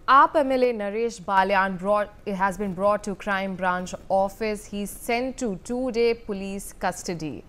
AAP MLA Naresh Balyan has been brought to Crime Branch office. He's sent to 2-day police custody.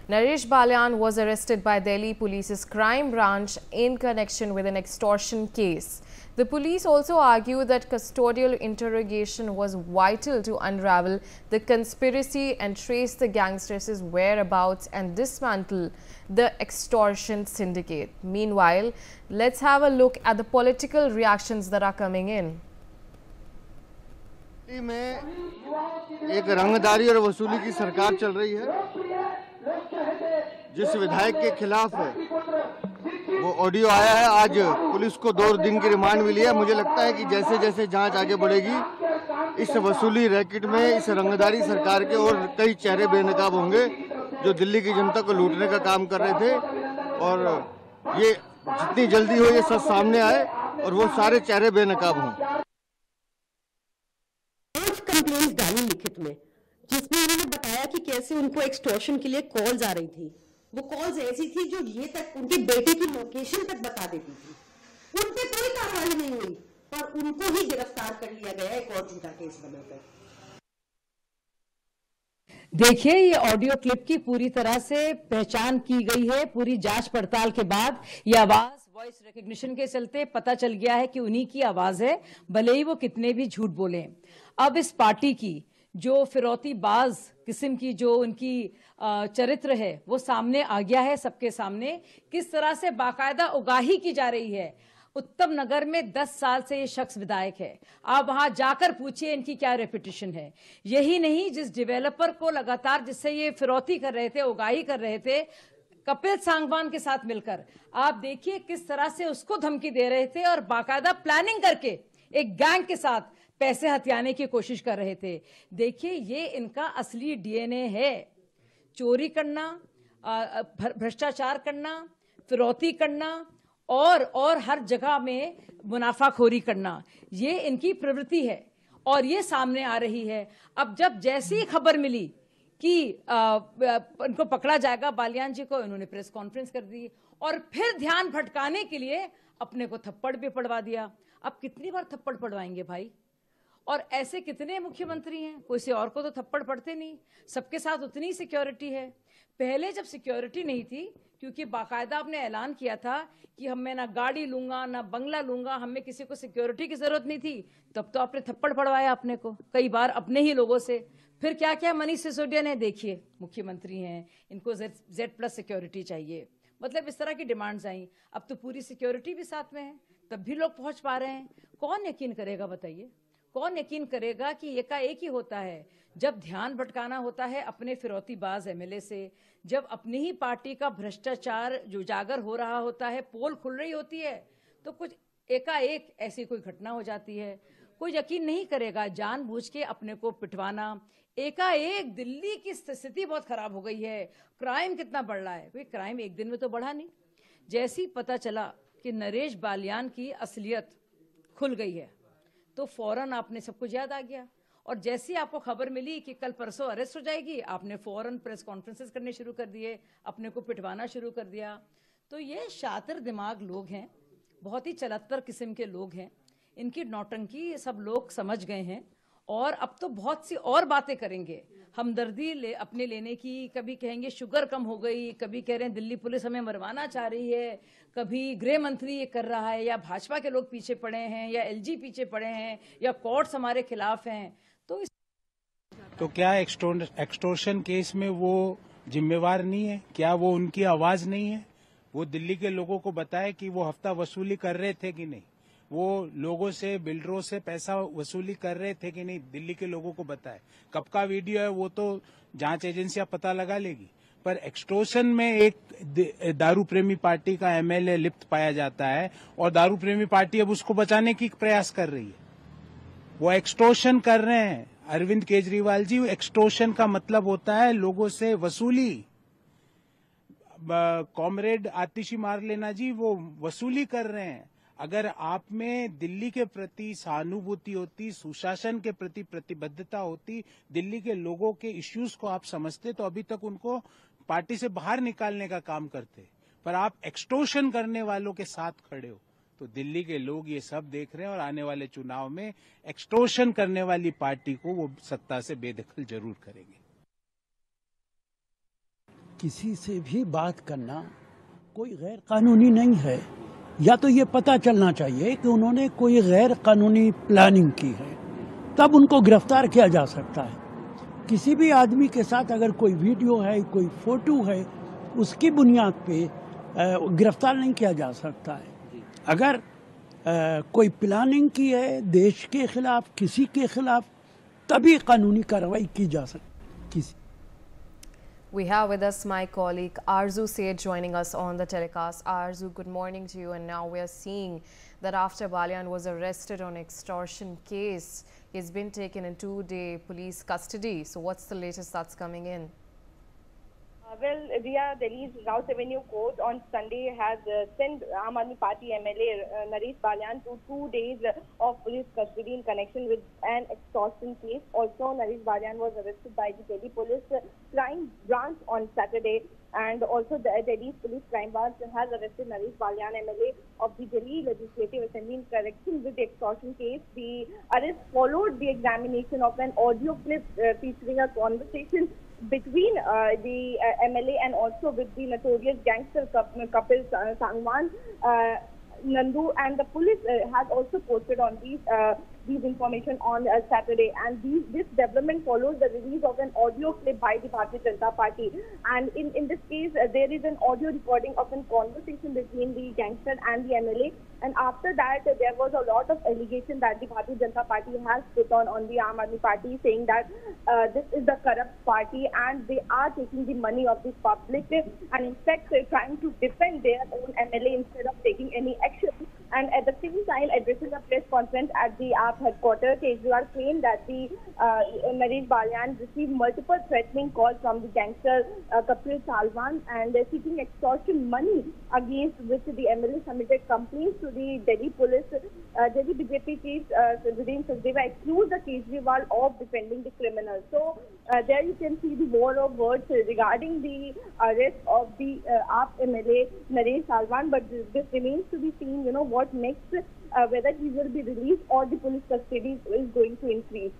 Naresh Balyan was arrested by Delhi Police's Crime Branch in connection with an extortion case. The police also argue that custodial interrogation was vital to unravel the conspiracy and trace the gangsters' whereabouts and dismantle the extortion syndicate. Meanwhile, let's have a look at the political reactions that are coming in. में एक रंगदारी और वसूली की सरकार चल रही है। जिस विधायक के खिलाफ वो ऑडियो आया है, आज पुलिस को 2 दिन की रिमांड मिली है। मुझे लगता है कि जैसे जैसे जांच आगे बढ़ेगी, इस वसूली रैकेट में इस रंगदारी सरकार के और कई चेहरे बेनकाब होंगे जो दिल्ली की जनता को लूटने का काम कर रहे थे। और ये जितनी जल्दी हो ये सब सामने आए और वो सारे चेहरे बेनकाब हों। 5 कंप्लेंट्स डाली लिखित में, जिसमें उन्होंने बताया कि कैसे उनको एक्सटॉर्शन के लिए कॉल्स आ रही थी। वो कॉल्स ऐसी थी जो ये तक उनके बेटे की लोकेशन तक बता देती थी। उन पे कोई कार्रवाई नहीं हुई और उनको ही गिरफ्तार कर लिया गया एक और झूठा केस बनाकर। देखिए, ये ऑडियो क्लिप की पूरी तरह से पहचान की गई है। पूरी जांच पड़ताल के बाद ये आवाज वॉइस रिकग्निशन के चलते पता चल गया है कि उन्हीं की आवाज है, भले ही वो कितने भी झूठ बोले। अब इस पार्टी की जो फिरौतीबाज किस्म की जो उनकी चरित्र है वो सामने आ गया है सबके सामने। किस तरह से बाकायदा उगाही की जा रही है। उत्तम नगर में 10 साल से ये शख्स विधायक है। आप वहां जाकर पूछिए इनकी क्या रेपुटेशन है। यही नहीं, जिस डेवलपर को लगातार जिससे ये फिरौती कर रहे थे, उगाही कर रहे थे, कपिल सांगवान के साथ मिलकर आप देखिए किस तरह से उसको धमकी दे रहे थे और बाकायदा प्लानिंग करके एक गैंग के साथ पैसे हथियाने की कोशिश कर रहे थे। देखिए, ये इनका असली डीएनए है। चोरी करना, भ्रष्टाचार करना, फिरौती करना और हर जगह में मुनाफाखोरी करना, ये इनकी प्रवृत्ति है और ये सामने आ रही है। अब जब जैसी खबर मिली कि इनको पकड़ा जाएगा बालियान जी को, इन्होंने प्रेस कॉन्फ्रेंस कर दी और फिर ध्यान भटकाने के लिए अपने को थप्पड़ भी पड़वा दिया। अब कितनी बार थप्पड़ पड़वाएंगे भाई? और ऐसे कितने मुख्यमंत्री हैं, कोई से और को तो थप्पड़ पड़ते नहीं। सबके साथ उतनी सिक्योरिटी है। पहले जब सिक्योरिटी नहीं थी, क्योंकि बाकायदा आपने ऐलान किया था कि मैं ना गाड़ी लूंगा ना बंगला लूंगा, हमें किसी को सिक्योरिटी की जरूरत नहीं थी, तब तो आपने थप्पड़ पड़वाया अपने को कई बार अपने ही लोगों से। फिर क्या क्या मनीष सिसोदिया ने, देखिए मुख्यमंत्री हैं, इनको Z+ सिक्योरिटी चाहिए, मतलब इस तरह की डिमांड्स आई। अब तो पूरी सिक्योरिटी भी साथ में है, तब भी लोग पहुंच पा रहे हैं। कौन यकीन करेगा बताइए? कौन यकीन करेगा कि एकाएक ही होता है? जब ध्यान भटकाना होता है अपने फिरौतीबाज एमएलए से, जब अपनी ही पार्टी का भ्रष्टाचार जो उजागर हो रहा होता है, पोल खुल रही होती है, तो कुछ एकाएक ऐसी कोई घटना हो जाती है। कोई यकीन नहीं करेगा। जानबूझ के अपने को पिटवाना। एकाएक दिल्ली की स्थिति बहुत खराब हो गई है। क्राइम कितना बढ़ रहा है? कोई क्राइम एक दिन में तो बढ़ा नहीं। जैसे ही पता चला कि नरेश बालियान की असलियत खुल गई है, तो फौरन आपने सब कुछ याद आ गया। और जैसे ही आपको खबर मिली कि कल परसों अरेस्ट हो जाएगी, आपने फौरन प्रेस कॉन्फ्रेंसेस करने शुरू कर दिए, अपने को पिटवाना शुरू कर दिया। तो ये शातिर दिमाग लोग हैं, बहुत ही चलत्तर किस्म के लोग हैं। इनकी नौटंकी सब लोग समझ गए हैं और अब तो बहुत सी और बातें करेंगे। हमदर्दी अपने लेने की, कभी कहेंगे शुगर कम हो गई, कभी कह रहे हैं दिल्ली पुलिस हमें मरवाना चाह रही है, कभी गृह मंत्री ये कर रहा है, या भाजपा के लोग पीछे पड़े हैं, या एलजी पीछे पड़े हैं, या कोर्ट्स हमारे खिलाफ हैं। तो क्या एक्सटॉर्शन केस में वो जिम्मेवार नहीं है? क्या वो उनकी आवाज नहीं है? वो दिल्ली के लोगों को बताए कि वो हफ्ता वसूली कर रहे थे कि नहीं, वो लोगों से, बिल्डरों से पैसा वसूली कर रहे थे कि नहीं, दिल्ली के लोगों को बताए। कब का वीडियो है वो तो जांच एजेंसियां पता लगा लेगी। पर एक्सटॉर्शन में एक दारू प्रेमी पार्टी का एमएलए लिप्त पाया जाता है और दारू प्रेमी पार्टी अब उसको बचाने की प्रयास कर रही है। वो एक्सटॉर्शन कर रहे हैं। अरविंद केजरीवाल जी, एक्सटॉर्शन का मतलब होता है लोगों से वसूली। कॉमरेड आतिशी मार लेना जी, वो वसूली कर रहे हैं। अगर आप में दिल्ली के प्रति सहानुभूति होती, सुशासन के प्रति प्रतिबद्धता होती, दिल्ली के लोगों के इश्यूज को आप समझते, तो अभी तक उनको पार्टी से बाहर निकालने का काम करते। पर आप एक्सटॉर्शन करने वालों के साथ खड़े हो, तो तो दिल्ली के लोग ये सब देख रहे हैं और आने वाले चुनाव में एक्सटॉर्शन करने वाली पार्टी को वो सत्ता से बेदखल जरूर करेंगे। किसी से भी बात करना कोई गैर कानूनी नहीं है, या तो ये पता चलना चाहिए कि उन्होंने कोई गैर कानूनी प्लानिंग की है, तब उनको गिरफ्तार किया जा सकता है। किसी भी आदमी के साथ अगर कोई वीडियो है, कोई फोटो है, उसकी बुनियाद पे गिरफ्तार नहीं किया जा सकता है। अगर कोई प्लानिंग की है देश के खिलाफ, किसी के खिलाफ, तभी कानूनी कार्रवाई की जा सकती। We have with us my colleague Arzu Seth joining us on the telecast. Arzu, good morning to you. And now we are seeing that after Balian was arrested on extortion case, he's been taken in 2-day police custody. So what's the latest that's coming in? Well, Riya, Delhi's Rouse Avenue Court on Sunday has sent Aam Aadmi Party MLA Naresh Balian to 2 days of police custody in connection with an extortion case. Also, Naresh Balian was arrested by the Delhi Police Crime Branch on Saturday. And also, the Delhi's Police Crime Branch has arrested Naresh Balian, MLA of the Delhi Legislative Assembly, in connection with the extortion case. The arrest followed the examination of an audio clip featuring a conversation between the MLA and also with the notorious gangster Kapil Sangwan. Nandu, and the police has also posted on these information on Saturday, and this development follows the release of an audio clip by the Bharatiya Janata Party. And in this case, there is an audio recording of a conversation between the gangster and the MLA. And after that, there was a lot of allegation that the Bharatiya Janata Party has put on the Aam Aadmi Party, saying that this is the corrupt party and they are taking the money of the public, and in fact trying to defend their own MLA instead of taking any action. And at the same time, addressing a press conference at the AAP headquarters, Kejriwal claimed that the Naresh Balian received multiple threatening calls from the gangster Kapil Sangwan, and seeking extortion money, against which the MLA submitted complaints to the Delhi police. Delhi BJP chief Sukhdev Sachdeva accused the Kejriwal of defending the criminals. So there you can see the war of words regarding the arrest of the AAP MLA Naresh Balian, but this remains to be seen, what next, whether he will be released or the police custody is going to increase.